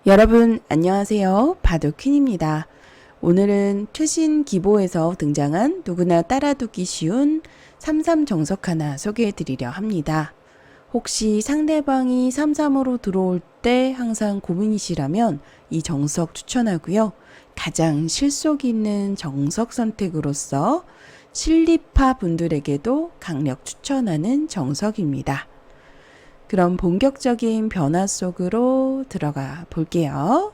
여러분 안녕하세요. 바둑퀸입니다. 오늘은 최신 기보에서 등장한 누구나 따라두기 쉬운 33 정석 하나 소개해 드리려 합니다. 혹시 상대방이 33으로 들어올 때 항상 고민이시라면 이 정석 추천하고요. 가장 실속 있는 정석 선택으로서 실리파 분들에게도 강력 추천하는 정석입니다. 그럼 본격적인 변화 속으로 들어가 볼게요.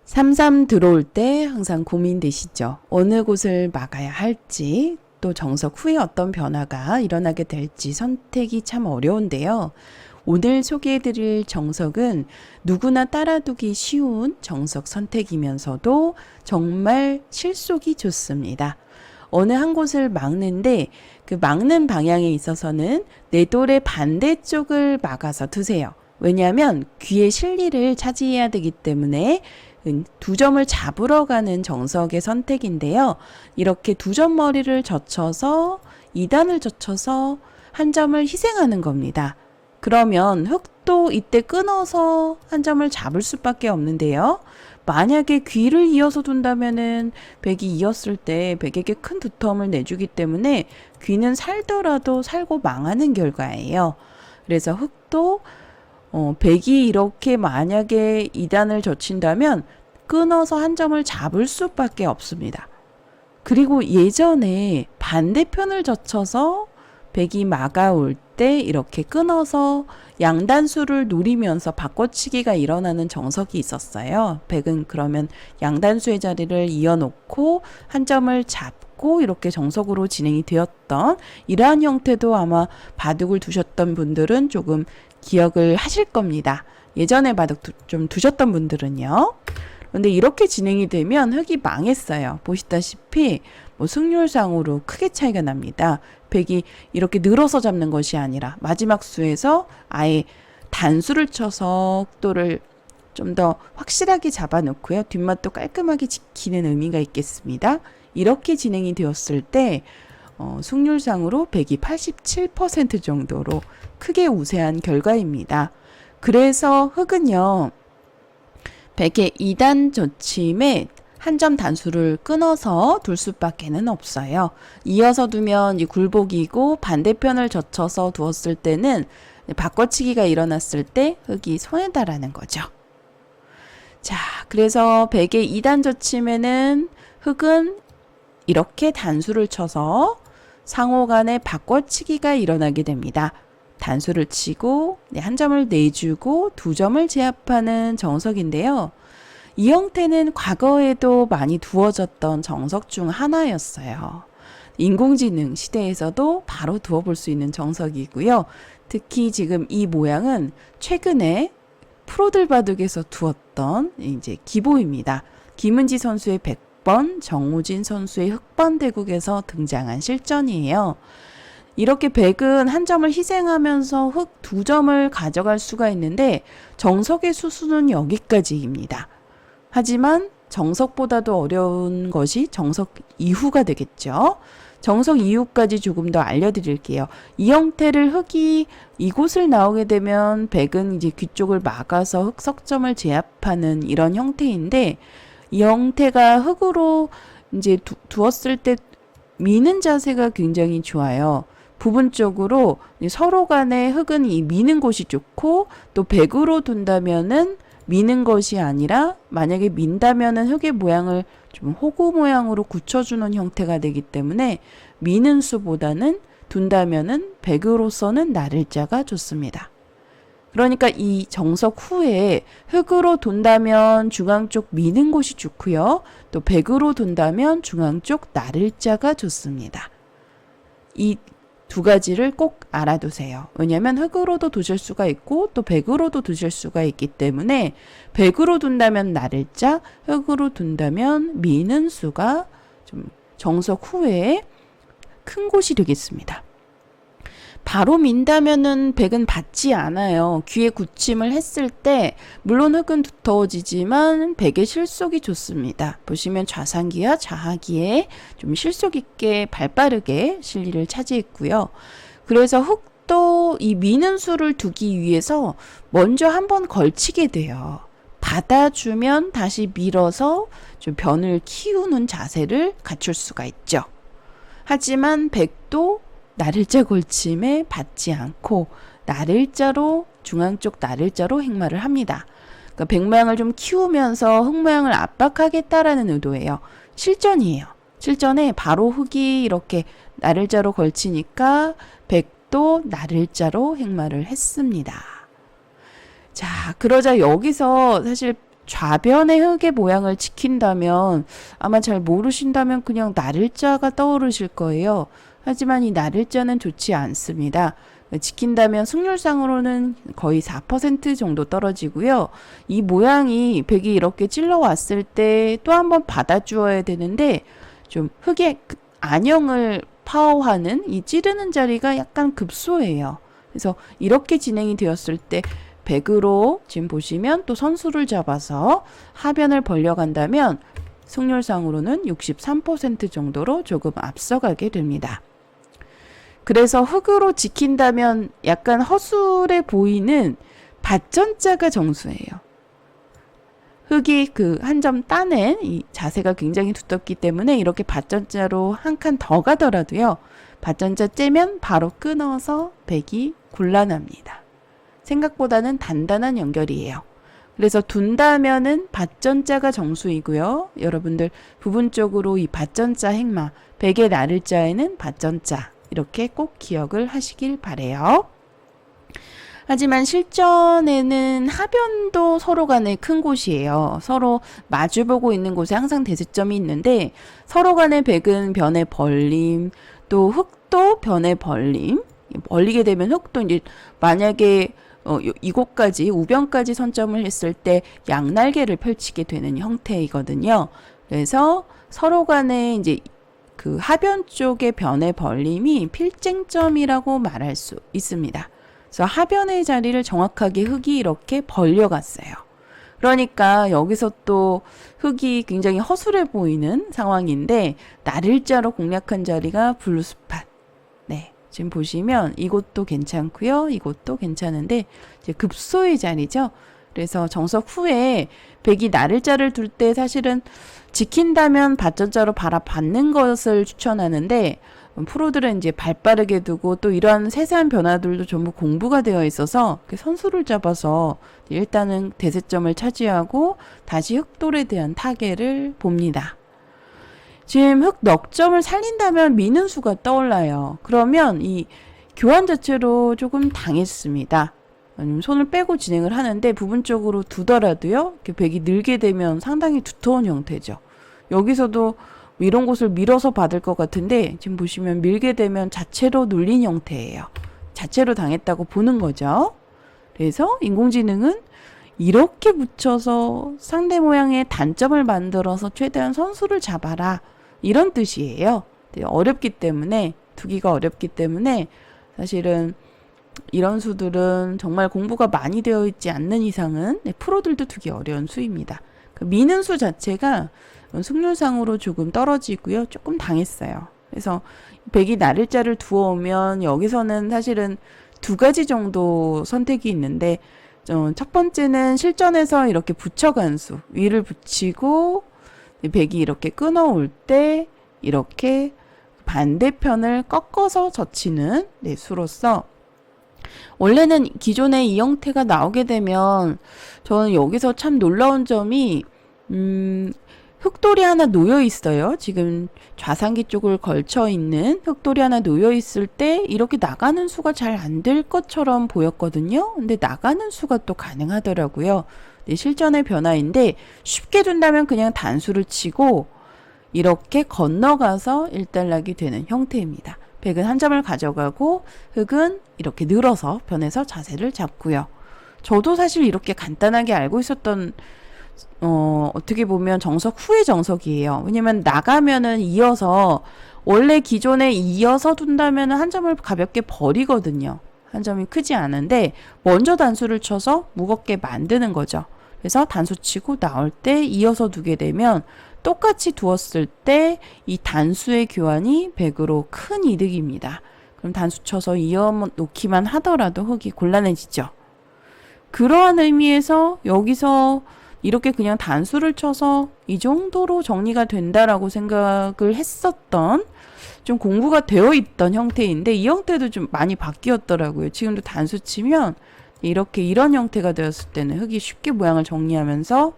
33 들어올 때 항상 고민되시죠? 어느 곳을 막아야 할지, 또 정석 후에 어떤 변화가 일어나게 될지 선택이 참 어려운데요. 오늘 소개해드릴 정석은 누구나 따라두기 쉬운 정석 선택이면서도 정말 실속이 좋습니다. 어느 한 곳을 막는데 그 막는 방향에 있어서는 내 돌의 반대쪽을 막아서 두세요. 왜냐하면 귀의 실리를 차지해야 되기 때문에 두 점을 잡으러 가는 정석의 선택인데요. 이렇게 두 점 머리를 젖혀서 2단을 젖혀서 한 점을 희생하는 겁니다. 그러면 흑도 이때 끊어서 한 점을 잡을 수밖에 없는데요. 만약에 귀를 이어서 둔다면은 백이 이었을 때 백에게 큰 두텀을 내주기 때문에 귀는 살더라도 살고 망하는 결과예요. 그래서 흑도 백이 이렇게 만약에 2단을 젖힌다면 끊어서 한 점을 잡을 수밖에 없습니다. 그리고 예전에 반대편을 젖혀서 백이 막아올 때 이렇게 끊어서 양단수를 노리면서 바꿔치기가 일어나는 정석이 있었어요. 백은 그러면 양단수의 자리를 이어놓고 한 점을 잡고 이렇게 정석으로 진행이 되었던 이러한 형태도 아마 바둑을 두셨던 분들은 조금 기억을 하실 겁니다. 예전에 바둑 좀 두셨던 분들은요. 근데 이렇게 진행이 되면 흑이 망했어요. 보시다시피 승률상으로 크게 차이가 납니다. 백이 이렇게 늘어서 잡는 것이 아니라 마지막 수에서 아예 단수를 쳐서 흑도를 좀 더 확실하게 잡아놓고요. 뒷맛도 깔끔하게 지키는 의미가 있겠습니다. 이렇게 진행이 되었을 때 승률상으로 백이 87% 정도로 크게 우세한 결과입니다. 그래서 흑은요. 백의 2단 젖힘에 한 점 단수를 끊어서 둘 수밖에는 없어요. 이어서 두면 굴복이고 반대편을 젖혀서 두었을 때는 바꿔치기가 일어났을 때 흑이 손해다라는 거죠. 자, 그래서 백의 2단 젖힘에는 흑은 이렇게 단수를 쳐서 상호간에 바꿔치기가 일어나게 됩니다. 단수를 치고 한 점을 내주고 두 점을 제압하는 정석인데요. 이 형태는 과거에도 많이 두어졌던 정석 중 하나였어요. 인공지능 시대에서도 바로 두어볼 수 있는 정석이고요. 특히 지금 이 모양은 최근에 프로들 바둑에서 두었던 이제 기보입니다. 김은지 선수의 100번, 정우진 선수의 흑번대국에서 등장한 실전이에요. 이렇게 백은 한 점을 희생하면서 흑 두 점을 가져갈 수가 있는데 정석의 수수는 여기까지입니다. 하지만 정석보다도 어려운 것이 정석 이후가 되겠죠. 정석 이후까지 조금 더 알려드릴게요. 이 형태를 흑이 이곳을 나오게 되면 백은 이제 귀 쪽을 막아서 흑 석점을 제압하는 이런 형태인데 이 형태가 흑으로 이제 두었을 때 미는 자세가 굉장히 좋아요. 부분적으로 서로 간에 흑은 이 미는 곳이 좋고 또 백으로 둔다면은 미는 것이 아니라 만약에 민다면은 흑의 모양을 좀 호구 모양으로 굳혀주는 형태가 되기 때문에 미는 수보다는 둔다면은 백으로서는 나를자가 좋습니다. 그러니까 이 정석 후에 흑으로 둔다면 중앙 쪽 미는 곳이 좋고요. 또 백으로 둔다면 중앙 쪽 나를자가 좋습니다. 이 두 가지를 꼭 알아두세요. 왜냐하면 흑으로도 두실 수가 있고 또 백으로도 두실 수가 있기 때문에 백으로 둔다면 나를자, 흑으로 둔다면 미는 수가 좀 정석 후에 큰 곳이 되겠습니다. 바로 민다면은 백은 받지 않아요. 귀에 굳힘을 했을 때 물론 흑은 두터워지지만 백의 실속이 좋습니다. 보시면 좌상기와 좌하기에 좀 실속 있게 발빠르게 실리를 차지했고요. 그래서 흑 이것도 이 미는 수를 두기 위해서 먼저 한번 걸치게 돼요. 받아주면 다시 밀어서 좀 변을 키우는 자세를 갖출 수가 있죠. 하지만 백도 나를자 걸침에 받지 않고 나를자로 중앙 쪽 나를자로 행마를 합니다. 그러니까 백 모양을 좀 키우면서 흙 모양을 압박하겠다라는 의도예요. 실전이에요. 실전에 바로 흙이 이렇게 나를자로 걸치니까 백도 나를자로 행마를 했습니다. 자, 그러자 여기서 사실 좌변의 흙의 모양을 지킨다면 아마 잘 모르신다면 그냥 나를자가 떠오르실 거예요. 하지만 이 나를자는 좋지 않습니다. 지킨다면 승률상으로는 거의 4% 정도 떨어지고요. 이 모양이 백이 이렇게 찔러왔을 때 또 한번 받아주어야 되는데 좀 흙의 안형을 파워하는 이 찌르는 자리가 약간 급소해요. 그래서 이렇게 진행이 되었을 때 백으로 지금 보시면 또 선수를 잡아서 하변을 벌려간다면 승률상으로는 63% 정도로 조금 앞서가게 됩니다. 그래서 흙으로 지킨다면 약간 허술해 보이는 밭전자가 정수예요. 흙이 그 한 점 따낸 이 자세가 굉장히 두텁기 때문에 이렇게 밭전자로 한 칸 더 가더라도요. 밭전자 째면 바로 끊어서 백이 곤란합니다. 생각보다는 단단한 연결이에요. 그래서 둔다면은 밭전자가 정수이고요. 여러분들 부분적으로 이 밭전자 행마, 백의 나를자에는 밭전자 이렇게 꼭 기억을 하시길 바래요. 하지만 실전에는 하변도 서로 간에 큰 곳이에요. 서로 마주보고 있는 곳에 항상 대세점이 있는데 서로 간의 백은 변의 벌림, 또 흙도 변의 벌림. 벌리게 되면 흙도 이제 만약에 이곳까지 우변까지 선점을 했을 때 양날개를 펼치게 되는 형태이거든요. 그래서 서로 간에 이제 그 하변 쪽의 변의 벌림이 필쟁점이라고 말할 수 있습니다. 그래서 하변의 자리를 정확하게 흙이 이렇게 벌려갔어요. 그러니까 여기서 또 흙이 굉장히 허술해 보이는 상황인데 나를자로 공략한 자리가 블루스팟. 네, 지금 보시면 이곳도 괜찮고요. 이곳도 괜찮은데 이제 급소의 자리죠. 그래서 정석 후에 백이 나를자를 둘 때 사실은 지킨다면 밭전자로 바라받는 것을 추천하는데 프로들은 이제 발 빠르게 두고 또 이러한 세세한 변화들도 전부 공부가 되어 있어서 선수를 잡아서 일단은 대세점을 차지하고 다시 흙돌에 대한 타겟을 봅니다. 지금 흙 넉점을 살린다면 미는 수가 떠올라요. 그러면 이 교환 자체로 조금 당했습니다. 손을 빼고 진행을 하는데 부분적으로 두더라도요. 이렇게 백이 늘게 되면 상당히 두터운 형태죠. 여기서도 이런 곳을 밀어서 받을 것 같은데 지금 보시면 밀게 되면 자체로 눌린 형태예요. 자체로 당했다고 보는 거죠. 그래서 인공지능은 이렇게 붙여서 상대 모양의 단점을 만들어서 최대한 선수를 잡아라. 이런 뜻이에요. 어렵기 때문에 두기가 어렵기 때문에 사실은 이런 수들은 정말 공부가 많이 되어 있지 않는 이상은 프로들도 두기 어려운 수입니다. 미는 수 자체가 승률상으로 조금 떨어지고요. 조금 당했어요. 그래서 백이 나를자를 두어오면 여기서는 사실은 두 가지 정도 선택이 있는데 첫 번째는 실전에서 이렇게 붙여간 수 위를 붙이고 백이 이렇게 끊어올 때 이렇게 반대편을 꺾어서 젖히는 수로서 원래는 기존에 이 형태가 나오게 되면 저는 여기서 참 놀라운 점이 흙돌이 하나 놓여 있어요. 지금 좌상기 쪽을 걸쳐 있는 흙돌이 하나 놓여 있을 때 이렇게 나가는 수가 잘 안 될 것처럼 보였거든요. 근데 나가는 수가 또 가능하더라고요. 네, 실전의 변화인데 쉽게 둔다면 그냥 단수를 치고 이렇게 건너가서 일단락이 되는 형태입니다. 백은 한 점을 가져가고 흙은 이렇게 늘어서 변해서 자세를 잡고요. 저도 사실 이렇게 간단하게 알고 있었던 어떻게 보면 정석 후의 정석이에요. 왜냐면 나가면은 이어서 원래 기존에 이어서 둔다면은 한 점을 가볍게 버리거든요. 한 점이 크지 않은데 먼저 단수를 쳐서 무겁게 만드는 거죠. 그래서 단수 치고 나올 때 이어서 두게 되면 똑같이 두었을 때 이 단수의 교환이 백으로 큰 이득입니다. 그럼 단수 쳐서 이어놓기만 하더라도 흙이 곤란해지죠. 그러한 의미에서 여기서 이렇게 그냥 단수를 쳐서 이 정도로 정리가 된다라고 생각을 했었던, 좀 공부가 되어 있던 형태인데 이 형태도 좀 많이 바뀌었더라고요. 지금도 단수 치면 이렇게 이런 형태가 되었을 때는 흙이 쉽게 모양을 정리하면서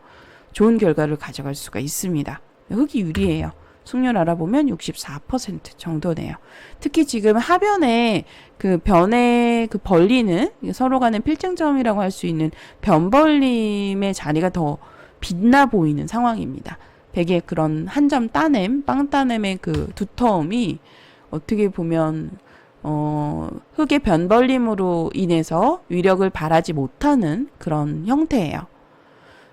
좋은 결과를 가져갈 수가 있습니다. 흙이 유리해요. 승률 알아보면 64% 정도네요. 특히 지금 하변에 그 변에 그 벌리는 서로 간의 필증점이라고 할 수 있는 변벌림의 자리가 더 빛나 보이는 상황입니다. 백의 그런 한 점 따냄, 빵 따냄의 그 두터움이 어떻게 보면 흙의 변벌림으로 인해서 위력을 발하지 못하는 그런 형태예요.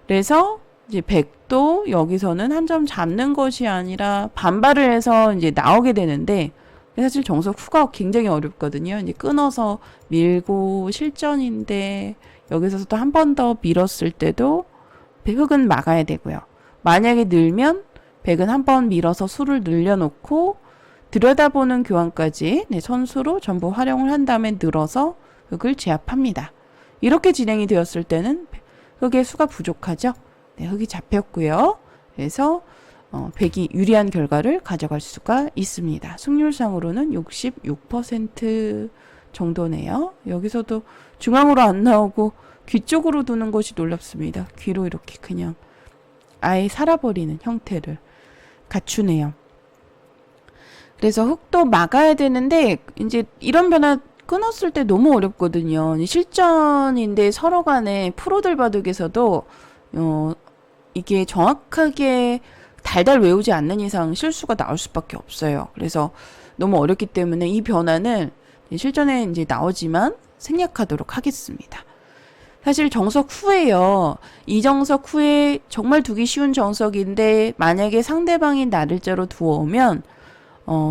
그래서 이제 백도 여기서는 한 점 잡는 것이 아니라 반발을 해서 이제 나오게 되는데, 사실 정석 후가 굉장히 어렵거든요. 이제 끊어서 밀고 실전인데 여기서도 한 번 더 밀었을 때도 흙은 막아야 되고요. 만약에 늘면 백은 한 번 밀어서 수를 늘려놓고 들여다보는 교환까지 선수로 전부 활용을 한 다음에 늘어서 흙을 제압합니다. 이렇게 진행이 되었을 때는 흙의 수가 부족하죠. 흙이 잡혔고요. 그래서 백이 유리한 결과를 가져갈 수가 있습니다. 승률상으로는 66% 정도네요. 여기서도 중앙으로 안 나오고 귀 쪽으로 두는 것이 놀랍습니다. 귀로 이렇게 그냥 아예 살아버리는 형태를 갖추네요. 그래서 흙도 막아야 되는데 이제 이런 변화 끊었을 때 너무 어렵거든요. 실전인데 서로 간에 프로들 바둑에서도 이게 정확하게 달달 외우지 않는 이상 실수가 나올 수밖에 없어요. 그래서 너무 어렵기 때문에 이 변화는 실전에 이제 나오지만 생략하도록 하겠습니다. 사실 정석 후에요. 이 정석 후에 정말 두기 쉬운 정석인데 만약에 상대방이 나를 자로 두어오면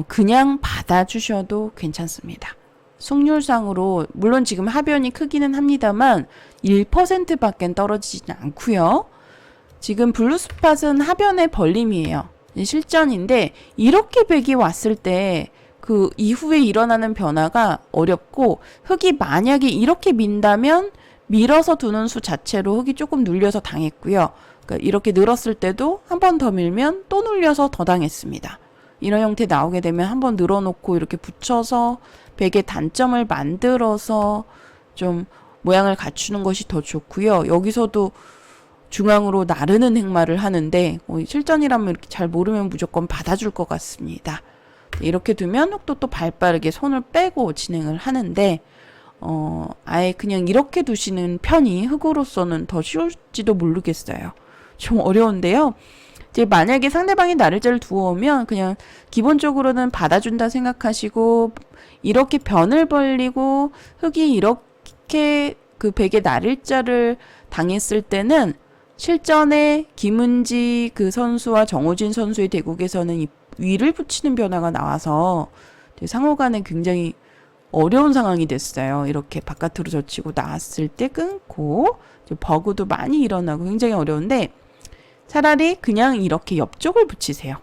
그냥 받아주셔도 괜찮습니다. 승률상으로 물론 지금 하변이 크기는 합니다만 1%밖엔 떨어지진 않고요. 지금 블루스팟은 하변의 벌림이에요. 실전인데 이렇게 백이 왔을 때 그 이후에 일어나는 변화가 어렵고, 흙이 만약에 이렇게 민다면 밀어서 두는 수 자체로 흙이 조금 눌려서 당했고요. 그러니까 이렇게 늘었을 때도 한 번 더 밀면 또 눌려서 더 당했습니다. 이런 형태 나오게 되면 한 번 늘어놓고 이렇게 붙여서 백의 단점을 만들어서 좀 모양을 갖추는 것이 더 좋고요. 여기서도 중앙으로 나르는 행마를 하는데 실전이라면 이렇게 잘 모르면 무조건 받아줄 것 같습니다. 이렇게 두면 흙도 또 발빠르게 손을 빼고 진행을 하는데 아예 그냥 이렇게 두시는 편이 흙으로서는 더 쉬울지도 모르겠어요. 좀 어려운데요. 이제 만약에 상대방이 나를자를 두어오면 그냥 기본적으로는 받아준다 생각하시고, 이렇게 변을 벌리고 흙이 이렇게 그 백의 나를자를 당했을 때는 실전에 김은지 그 선수와 정호진 선수의 대국에서는 이 위를 붙이는 변화가 나와서 상호간에 굉장히 어려운 상황이 됐어요. 이렇게 바깥으로 젖히고 나왔을 때 끊고 버그도 많이 일어나고 굉장히 어려운데, 차라리 그냥 이렇게 옆쪽을 붙이세요.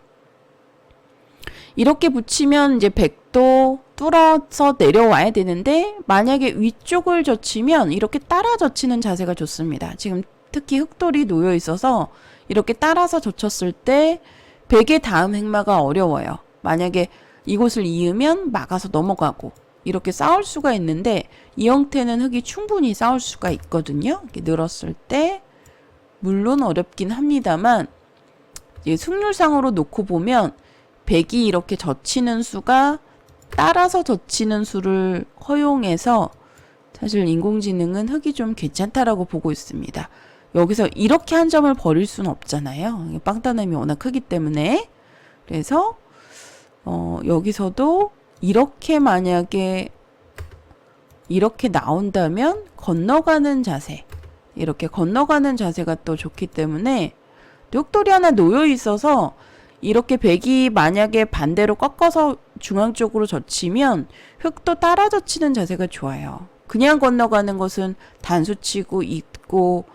이렇게 붙이면 이제 백도 뚫어서 내려와야 되는데, 만약에 위쪽을 젖히면 이렇게 따라 젖히는 자세가 좋습니다. 지금 특히 흙돌이 놓여 있어서 이렇게 따라서 젖혔을 때 백의 다음 행마가 어려워요. 만약에 이곳을 이으면 막아서 넘어가고 이렇게 싸울 수가 있는데, 이 형태는 흙이 충분히 싸울 수가 있거든요. 이렇게 늘었을 때 물론 어렵긴 합니다만, 승률상으로 놓고 보면 백이 이렇게 젖히는 수가 따라서 젖히는 수를 허용해서 사실 인공지능은 흙이 좀 괜찮다라고 보고 있습니다. 여기서 이렇게 한 점을 버릴 수는 없잖아요. 빵따냄이 워낙 크기 때문에. 그래서 여기서도 이렇게 만약에 이렇게 나온다면 건너가는 자세, 이렇게 건너가는 자세가 또 좋기 때문에, 흙돌이 하나 놓여 있어서 이렇게 백이 만약에 반대로 꺾어서 중앙 쪽으로 젖히면 흙도 따라 젖히는 자세가 좋아요. 그냥 건너가는 것은 단수치고 있고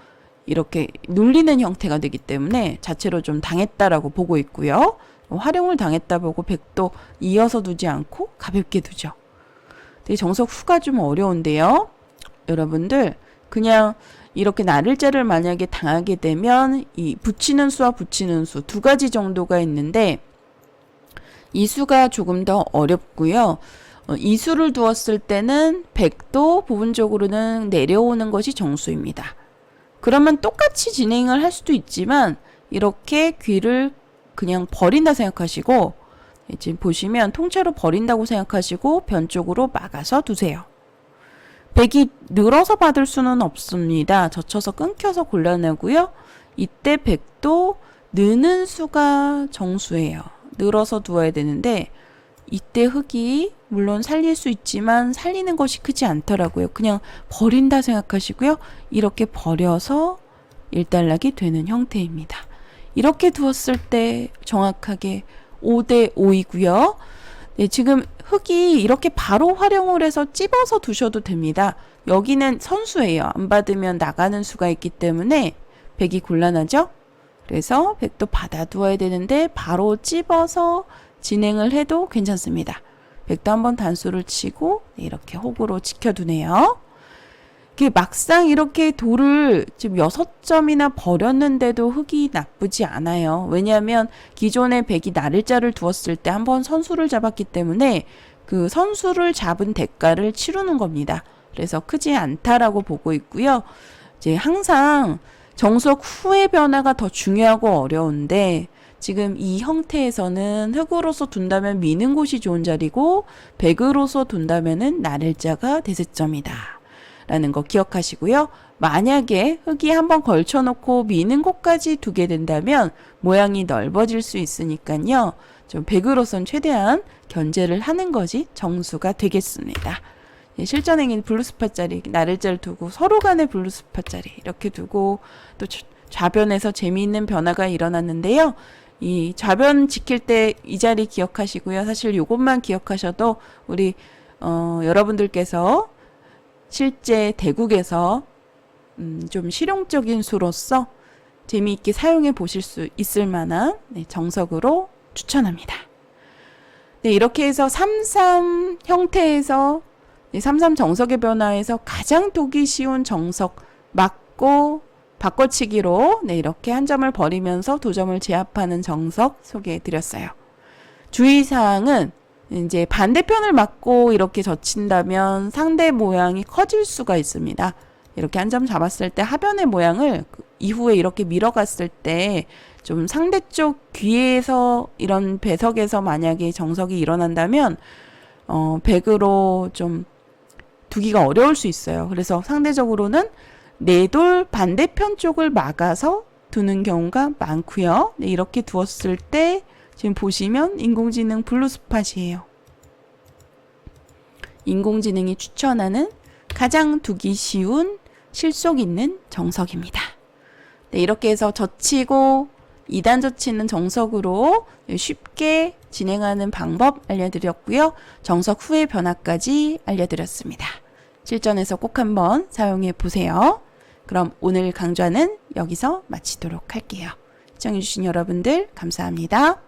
이렇게 눌리는 형태가 되기 때문에 자체로 좀 당했다라고 보고 있고요. 활용을 당했다 보고 백도 이어서 두지 않고 가볍게 두죠. 근데 정석 후가 좀 어려운데요. 여러분들 그냥 이렇게 나를자를 만약에 당하게 되면 이 붙이는 수와 붙이는 수 두 가지 정도가 있는데 이 수가 조금 더 어렵고요. 이 수를 두었을 때는 100도 부분적으로는 내려오는 것이 정수입니다. 그러면 똑같이 진행을 할 수도 있지만 이렇게 귀를 그냥 버린다 생각하시고 지금 보시면 통째로 버린다고 생각하시고 변 쪽으로 막아서 두세요. 100이 늘어서 받을 수는 없습니다. 젖혀서 끊겨서 곤란하고요. 이때 100도 느는 수가 정수예요. 늘어서 두어야 되는데 이때 흙이 물론 살릴 수 있지만 살리는 것이 크지 않더라고요. 그냥 버린다 생각하시고요. 이렇게 버려서 일단락이 되는 형태입니다. 이렇게 두었을 때 정확하게 5대 5이고요. 네, 지금 흙이 이렇게 바로 활용을 해서 찝어서 두셔도 됩니다. 여기는 선수예요. 안 받으면 나가는 수가 있기 때문에 100이 곤란하죠? 그래서 100도 받아두어야 되는데 바로 찝어서 진행을 해도 괜찮습니다. 100도 한번 단수를 치고 이렇게 호구로 지켜두네요. 막상 이렇게 돌을 지금 6점이나 버렸는데도 흙이 나쁘지 않아요. 왜냐하면 기존에 100이 나를자를 두었을 때 한번 선수를 잡았기 때문에 그 선수를 잡은 대가를 치르는 겁니다. 그래서 크지 않다라고 보고 있고요. 이제 항상 정석 후의 변화가 더 중요하고 어려운데 지금 이 형태에서는 흙으로서 둔다면 미는 곳이 좋은 자리고 100으로서 둔다면은 나를자가 대세점이다. 라는 거 기억하시고요. 만약에 흙이 한번 걸쳐놓고 미는 곳까지 두게 된다면 모양이 넓어질 수 있으니까요. 좀 100으로선 최대한 견제를 하는 것이 정수가 되겠습니다. 실전행인 블루스팟자리 나를자를 두고 서로 간의 블루스팟자리 이렇게 두고 또 좌변에서 재미있는 변화가 일어났는데요. 이 좌변 지킬 때 이 자리 기억하시고요. 사실 이것만 기억하셔도 우리 여러분들께서 실제 대국에서 좀 실용적인 수로서 재미있게 사용해 보실 수 있을 만한 정석으로 추천합니다. 네, 이렇게 해서 33 형태에서 33 정석의 변화에서 가장 두기 쉬운 정석 맞고 바꿔치기로 이렇게 한 점을 버리면서 두 점을 제압하는 정석 소개해 드렸어요. 주의사항은 이제 반대편을 맞고 이렇게 젖힌다면 상대 모양이 커질 수가 있습니다. 이렇게 한 점 잡았을 때 하변의 모양을 이후에 이렇게 밀어갔을 때 좀 상대 쪽 귀에서 이런 배석에서 만약에 정석이 일어난다면 100으로 좀 두기가 어려울 수 있어요. 그래서 상대적으로는 내돌 반대편 쪽을 막아서 두는 경우가 많고요. 네, 이렇게 두었을 때 지금 보시면 인공지능 블루스팟이에요. 인공지능이 추천하는 가장 두기 쉬운 실속 있는 정석입니다. 네, 이렇게 해서 젖히고 2단 젖히는 정석으로 쉽게 진행하는 방법 알려드렸고요. 정석 후의 변화까지 알려드렸습니다. 실전에서 꼭 한번 사용해 보세요. 그럼 오늘 강좌는 여기서 마치도록 할게요. 시청해주신 여러분들 감사합니다.